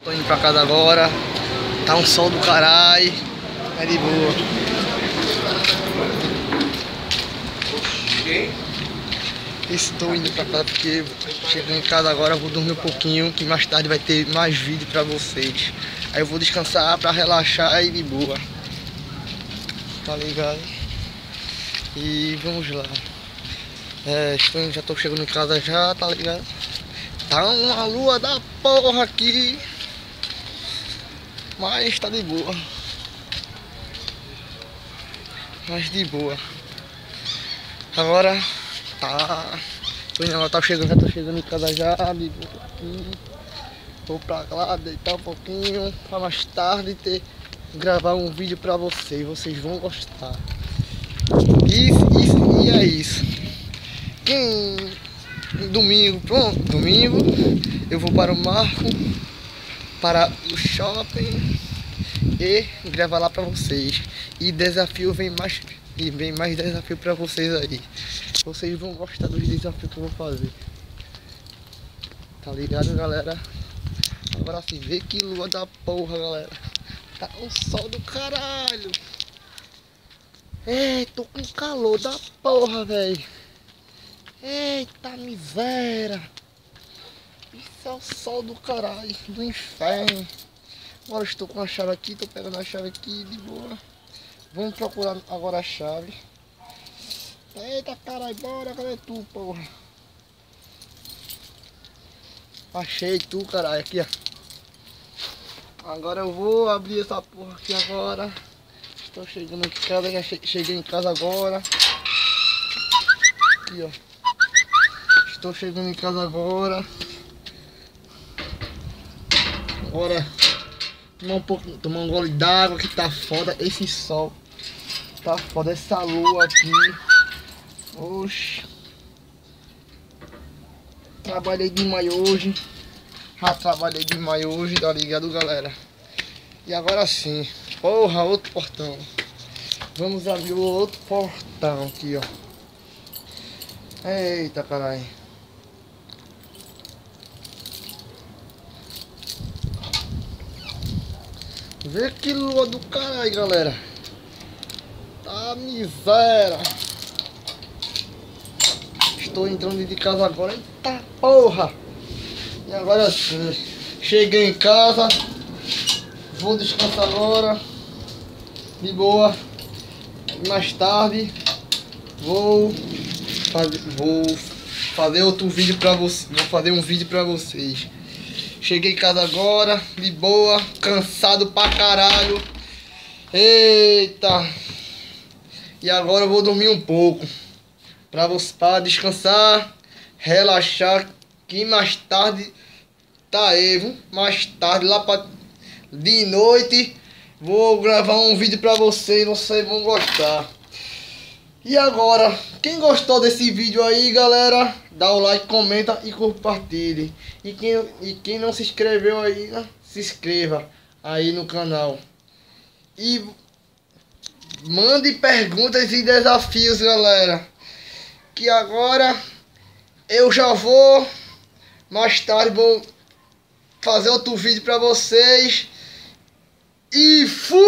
Tô indo pra casa agora. Tá um sol do caralho. É de boa. Estou indo pra casa porque chegando em casa agora, vou dormir um pouquinho, que mais tarde vai ter mais vídeo pra vocês. Aí eu vou descansar pra relaxar e de boa. Tá ligado? E vamos lá. Já tô chegando em casa já, tá ligado? Tá uma lua da porra aqui, mas tá de boa. Mas de boa. Agora tá. Já tô chegando em casa já, de boa aqui. Vou pra lá, deitar um pouquinho, pra mais tarde gravar um vídeo pra vocês. Vocês vão gostar. E é isso. Domingo, pronto, domingo eu vou para o Marco, para o shopping e gravar lá para vocês. E desafio vem mais desafio para vocês aí. Vocês vão gostar dos desafios que eu vou fazer. Tá ligado, galera? Agora sim, vê que lua da porra, galera. Tá um sol do caralho. Tô com calor da porra, velho. Eita miséria. Isso é o sol do caralho, do inferno. Agora estou com a chave aqui, tô pegando a chave aqui de boa. Vamos procurar agora a chave. Eita caralho, bora, cadê tu, porra? Achei tu, caralho, aqui, ó. Agora eu vou abrir essa porra aqui agora. Estou chegando em casa, já cheguei em casa agora. Aqui, ó. Estou chegando em casa agora. Agora tomar um gole d'água que tá foda. Esse sol tá foda, essa lua aqui. Oxe. Trabalhei demais hoje. Já trabalhei demais hoje, tá ligado, galera? E agora sim, porra, outro portão. Vamos abrir o outro portão aqui, ó. Eita caralho. Vê que lua do caralho, galera. Tá miséria. Estou entrando de casa agora. Eita porra. E agora sim, cheguei em casa. Vou descansar agora. De boa. Mais tarde vou fazer outro vídeo pra vocês. Vou fazer um vídeo pra vocês. Cheguei em casa agora, de boa, cansado pra caralho. Eita. E agora eu vou dormir um pouco. Pra descansar, relaxar. Que mais tarde tá aí, viu? Mais tarde, de noite, vou gravar um vídeo pra vocês. Vocês vão gostar. E agora, quem gostou desse vídeo aí, galera, dá o like, comenta e compartilhe. E quem não se inscreveu aí, né, se inscreva aí no canal. E mande perguntas e desafios, galera. Que agora eu já vou, mais tarde vou fazer outro vídeo pra vocês. E fui!